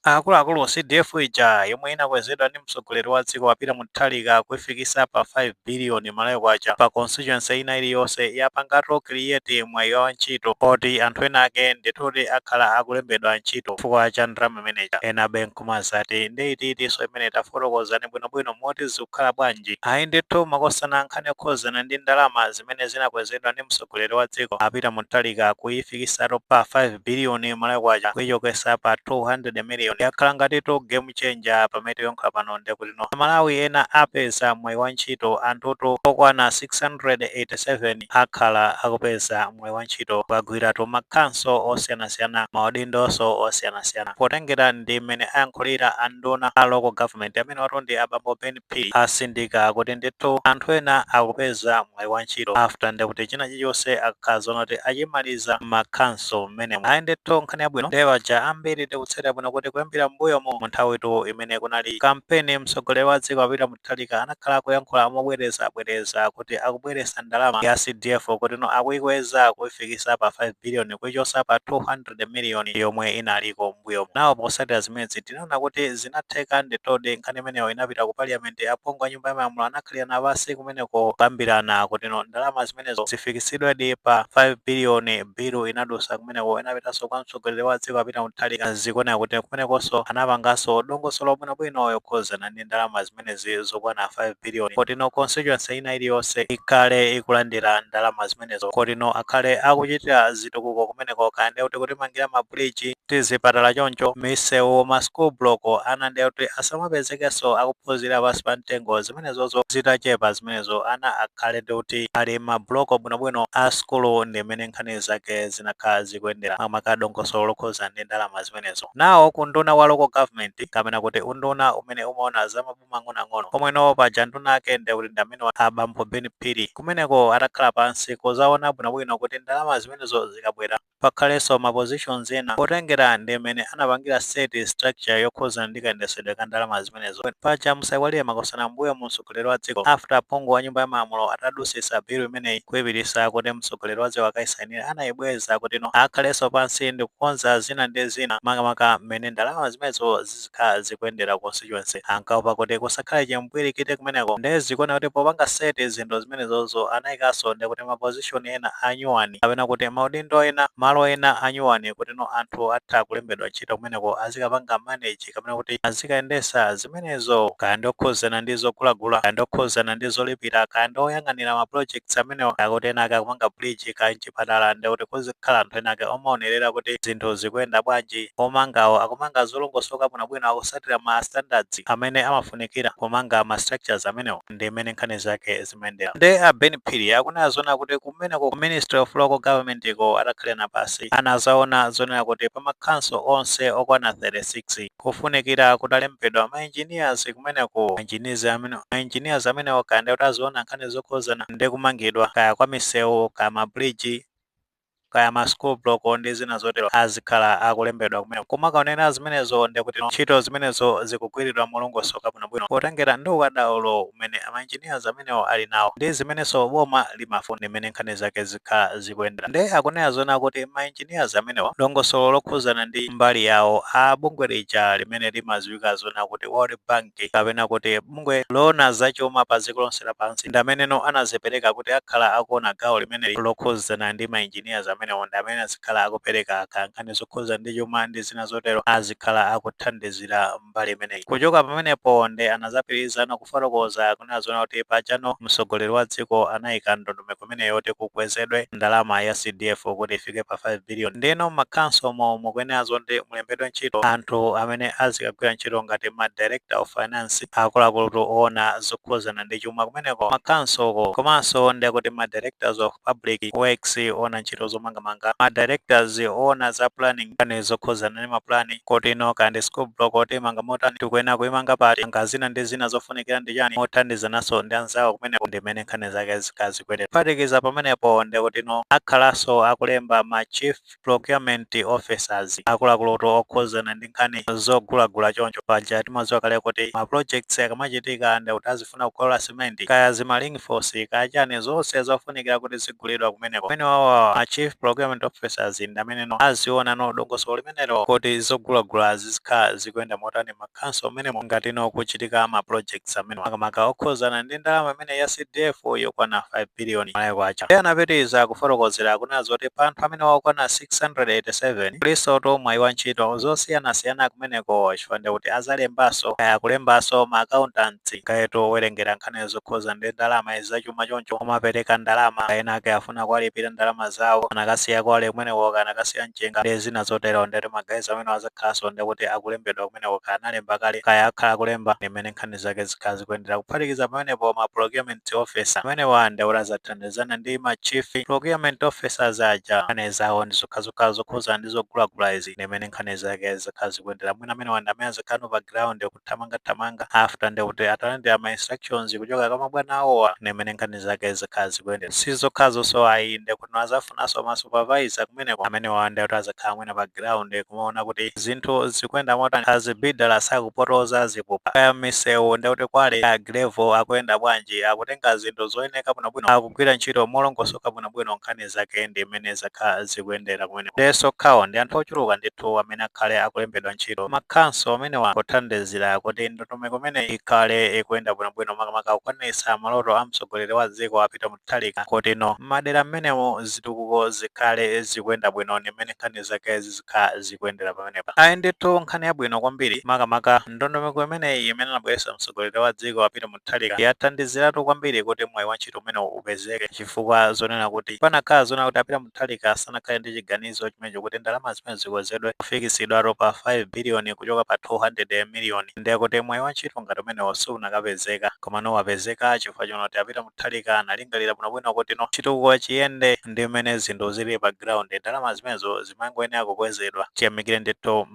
Akuluakulu CDF ija yomwe inakwezedwa ndi mtsogoleri wa dziko wapita muthalika kuifikisa pa 5 biliyoni malayo kwacha pa constituency ina iliyonse yapangatu create mwayi wa ntchito oti anthu ena ake ndithuti akhala akulembedwa ntchito chifukwa cha ndalama imeneja. Enabe nkumazati ndi itiitinso imene tafotokozani bwinobwino moti zikukhala bwanji. Ayi ndithu makosana nkhani yokhuzana ndi ndalama zimene zinakwezedwa ndi mtsogoleri wa dziko apita muthalika kuifikisatu pa 5 biliyoni malayo kwacha kuichokesa pa 200 million yakhala ngatitu game changer pamene yonkha pano ndekuti no Malawi ena apeza mwayi wa ntchito anthutu okwana 687 akhala akupeza mwayi wa ntchito kukagwiratu makanso osiyanasiyana maudindonso osiyanasiyana potengera ndi mmene ayankhulira anduna a local government amene watondi abambo Ben Phiri asindika kuti ndithu anthu ena akupeza mwayi wa ntchito after ndekuti china chilichonse akakhala kuti achimaliza makanso mmenemo. Ayi ndithu nkhani yabwino ndewaja ambiri tikutsatira bwino kuti kuyambira mbuyomo mu nthawitu imene kunali kampeni mtsogoleri wa dziko apita muthalika anakhala akuyankhula mobwerezabwereza kuti akubweresa ndalama ya CDF kuti no akuikweza kuifikisa pa 5 biliyoni kuichosa pa 200 miliyoni yomwe inaliko mbuyomo. Nawo posatira zimezi tinaona kuti zinatheka ndithudi nkhani imeneyo inapita ku parliament aphungu a nyumba ya malamulo anakhalirana pansi kumeneko kukambirana kuti no ndalama zimenezo zifikisidwedi pa 5 biliyoni bilu inadusa kumeneko inapitanso kwa mtsogoleri wa dziko apita muthalika zikuoneka kuti kumenekonso anapanganso dongosolo bwinobwino yokhuzana ndi ndalama zimenezi zokwana 5 biliyoni kuti no constituency ina iliyonse ikhale ikulandira ndalama zimenezo kuti no akhale akuchitira zitukuko kumeneko kandi kuti kutimangira mabridge tizipatala choncho misewu ma school block ana ndi kuti asamapezekenso akuphunzira pansi pa mtengo zimenezozo zitachepa zimenezo ana akhale ndi kuti ali mablock bwinobwino a skulu ndi mmene nkhani zake zinakhala zikuyendera amakadongosolo lokhuzana ndi ndalama zimenezo. Nawo kunduna wa local government kapena kuti unduna umene umaona za maboma ang'onoang'ono omweno paja nduna ake ndekuti ndamene abambo Ben Phiri kumeneko atakhala pansi kuzaona bwinobwino kuti ndalama zimenezo zikabwera pakhalenso ma positions ena potengera ndi mmene anapangira set structure yokhuzana ndi kayendesedwe ka ndalama zimenezo. Paja musaiwalire makosana mbuyo mu mtsogoleri wa dziko after aphungu wa nyumba ya malamulo atadusisa bilu imeneyi kuyipitisa kuti mtsogoleri wa dziko akayisainira anayibweza kuti no akhalenso pansi ndi kukonza zina ndi zina makamaka mmene ndalama zimenezo zizikhala zikuyendera constituency ankaopa kuti kusakhale chimpwirikiti kumeneko ndi zikuona kuti popanga set zinthu zimenezozo anayikanso ndi kuti ma position ena anyuwani kapena kuti maudindo ena malo ena anyuwani kuti no anthu atha kulembedwa ntchito kumeneko azikapanga manage kapena kuti azikayendesa zimenezo kandi okhuzana ndi zogulagula kandi okhuzana ndi zolipira kandi oyang'anira ma projects amenewo kakuti ena ake akupanga bridge ka mchipatala ndi kuti kuzikhala anthu ena ake omaonerera kuti zinthu zikuyenda bwanji omangawo akumanga zolongosoka bwinobwino akusatira ma standards amene amafunikira kumanga ma structures amenewo ndi mmene nkhani zake zimayendera. Ndi a Ben Phiri akunena zona kuti kumeneko ku Ministry of Local Government iko atakhalirana pasi anazaona zonena kuti pa makhanso onse okwana 36 kufunikira kuti alembedwa ma engineers kumeneko ma engineers amenewo kandi kuti aziona nkhani zokhuzana ndi kumangidwa kaya kwa misewu kaya ma bridge kaya ma school block ndi zina zotero azikhala akulembedwa kumeneko. Koma kaonena zimenezo ndi kuti ntchito zimenezo zikugwiridwa molongosoka bwinobwino potengera ndi ukadaulo umene ama engineers amenewo ali nawo ndi zimenenso boma limafuna ndi mmene nkhani zake zikhala zikuyendera. Ndi akunena zona kuti ma engineers amenewo dongosolo lokhuzana ndi mbali yawo a bungwe lija limene limadziwika zona kuti World Bank kapena kuti bungwe loona zachuma pa dziko lonse lapansi ndi ameneno anazipereka kuti akhala akuona gawo limene lokhuzana ndi ma engineers amenewo ndi amene azikhala akupereka nkhani zokhuzana ndi chuma ndi zina zotero azikhala akuthandizira mbali imeneyi. Kuchoka pamenepo ndi anazapirizana kufotokoza kunena zona kuti pachano mtsogoleri wa dziko anayika ndondomeko imeneyo yoti kukwezedwe ndalama ya CDF kuti ifike pa 5 billion. Ndino makhanso mukuyenera zonde mulembedwe ntchito anthu amene azikagwira ntchito ngati ma director of finance akuluakulu oona zokhuzana ndi chuma kumeneko makhansoko komanso ndi kuti ma directors of public works oona ntchito zomangamanga ma directors oona za planning kani zokhuzana ndi maplani kuti ino kandi school block kuti imanga motani tikuyenera kuimanga pati ngazina ndi zina zofunikira ndi chani mothandizananso ndi anzawo kumeneko ndi mmene nkhani zake zikazikuyendera. Kuphatikiza pamenepo ndi kuti ino akhalanso akulemba ma chief procurement officers akuluakulu okhuzana ndi nkhani zogulagula choncho paja timadziwa kale kuti ma projects akamachitika ndi kuti azifuna kukolola cement kaya zima ring force kaya chani zonse zofunikira kuti zigulidwa kumeneko. Pamene wawa ma chief procurement officers ndi amene aziona dongosolo limenelo kuti zogulagula zizikhala zikuyenda motani makhanso amenemo ngati kuchitika ma projects amene makamaka okhuzana ndi ndalama imene ya CDF yokwana 5 billion malayi kwacha. Iye anapitiriza kufotokozera kunena zoti pa anthu amene wakwana 687 kulisoto mwayi wa ntchito zosiyanasiyana kumeneko chifukwa kuti azalembaso kulembaso ma accountants kayeto owerengera nkhani zokhuza ndi ndalama zachuma choncho amapereka ndalama ena ake afuna kuwalipira ndalama zawo anakasiya kwale kumeneko kanakasiya mchenga ndi zina zotero ndere magayizi amene azakhalanso ndi kuti akulembedwa kumeneko kanalemba kale kaya akhala kulemba imene nkhani zake zikhala zikuyendera kuphatikiza pamenepo ma procurement officer amene wanda urazathandizana ndi ma chief procurement officers aja nkhani zawo ndi zokhazokhala zokhuza ndi zogulagula izi imene nkhani zake zikhala zikuyendera mwina amene wanda amene azakhala pa ground kuthamangathamanga after ndi kuti atalandira ma instructions kuchoka kwa mabwana awowa imene nkhani zake zikhala zikuyendera sizokhazo ayi ndi kuti azafunanso ma supervisor kumeneko amene wanda kuti azakhala mwina pa ground kumaona kuti zinthu zikuyenda motani azibidala sakupotoza zipupa kaya misewu ndi kuti kwale grevo akuyenda bwanji akutenga zinthu zoyeneka bwinobwino akugwira ntchito molongosoka bwinobwino nkhani zake ndi imene zakhala zikuyendera kumeneko ndenso khawo ndi anthu ochuluka ndithu amene akhale akulembedwa ntchito makhanso amene kuthandizira kuti ndondomeko imene ikhale ikuyenda bwinobwino makamaka kukwanitsa maloto a mtsogoleri wa dziko apita muthalika kuti madera mmenemo zitukuko zikhale zikuyenda bwino ndi imene nkhani zake zizikhala zikuyendera pamenepa ayi ndithu nkhani yabwino kwambiri makamaka ndondomeko imeneyi imene anabweretsa mtsogoleri wa dziko apita muthalika yathandiziratu kwambiri kuti mwayi wa ntchito umene upezeke chifukwa zonena kuti panakhala zona kuti apita muthalika sanakhale ndi chiganizo chimenecho kuti ndalama zimene zikwezedwe kufikisidwatu pa 5 billion kuchoka pa 200 million ndiye kuti mwayi wa ntchito ngati umenewo sunakapezeka koma wapezeka chifukwa choti apita muthalika analingalira bwinobwino kuti chitukuko chiyende ndi imene zinthu zili pa ground ndalama zimenezo zimangoyenera kukwezedwa tiyamikire ndithu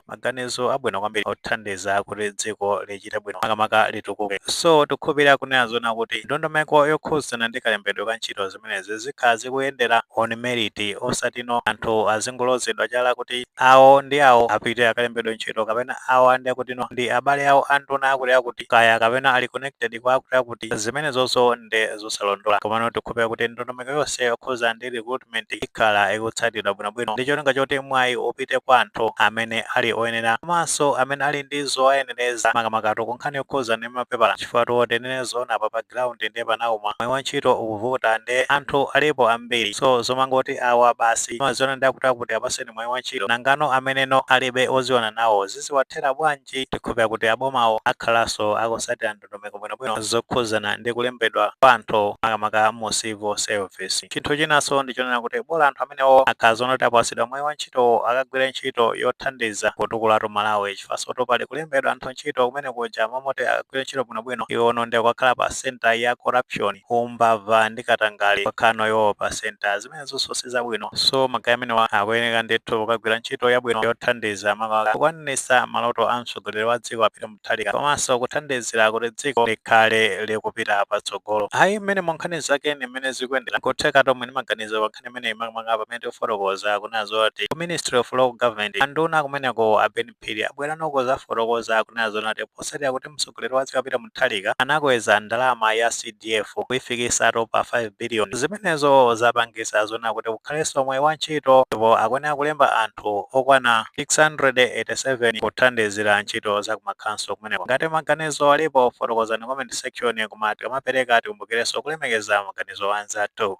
maganizo abwino kwambiri othandiza kuti dziko lichite bwino makamaka litukuke so tikhupira kunena zona kuti ndondomeko yokhuzana ndi kalembedwe ka ntchito zimenezi zikhala zikuyendera on merit osati anthu azingolozedwa chala kuti awo ndi awo apite akalembedwe ntchito kapena awo ndi akuti ndi abale awo anduna akuti kaya kapena ali connected kwa akuti zimenezonso ndi zosalondola komano tikhupira kuti ndondomeko yonse yokhuzana ndi recruitment ikhala ikutsatidwa bwinobwino ndi cholinga choti mwayi upite kwa anthu amene ali oyenera komanso amene ali ndi zowayenereza makamaka nkhani yokhuzana ndi mapepala chifukwa tinene zona pa ground ndiye panauma mwayi wa ntchito ukuvuta ndi anthu alipo ambiri so zomangoti awa basi mazona ndi akuti apaseni mwayi wa ntchito nangano amene alibe oziwana nawo ziziwathera bwanji tikhupira kuti abomawo akhalanso akusatira ndondomeko bwinobwino zokhuzana ndi kulembedwa kwa anthu makamaka mu civil service chinthu chinanso ndi chonena kuti bola anthu amenewo akazona kuti apasidwa mwayi wa ntchito akagwire ntchito yothandiza kutukulatu Malawi chifukwa pali kulembedwa anthu ntchito kumene kuja mamoti akagwire ntchito bwinobwino iwono ndi kwakhala pa center ya corruption umbava ndi katangali kwakhanoyo pa center zimenezonso sizabwino so magayi amenewa akuyenera ndithu kukagwira ntchito yabwino yothandiza makamaka kukwanitsa maloto a mtsogoleri wa dziko apita muthalika komanso kuthandizira kuti dziko likhale likupita patsogolo ayi mmene nkhani zake ndi mmene zikuyendera kutheka tomwe ndi maganizo pa nkhani imeneyi makamaka pamene tifotokoza kunazo kuti ku Ministry of Local Government anduna kumeneko a Ben Phiri abwera zafotokoza kunazo nati posatira kuti mtsogoleri wa dziko apita muthalika anakweza ndalama ya CDF kuifikisatu pa 5 billion zimenezo zapangisa zona kuti kukhalenso mwayi wa ntchito ndipo akuyenera kulemba anthu okwana 687 kuthandizira ntchito za kumakhanso kumeneko ngati maganizo alipo fotokozani comment section kumati kamapereka tikumbukirenso kulemekeza maganizo anzathu.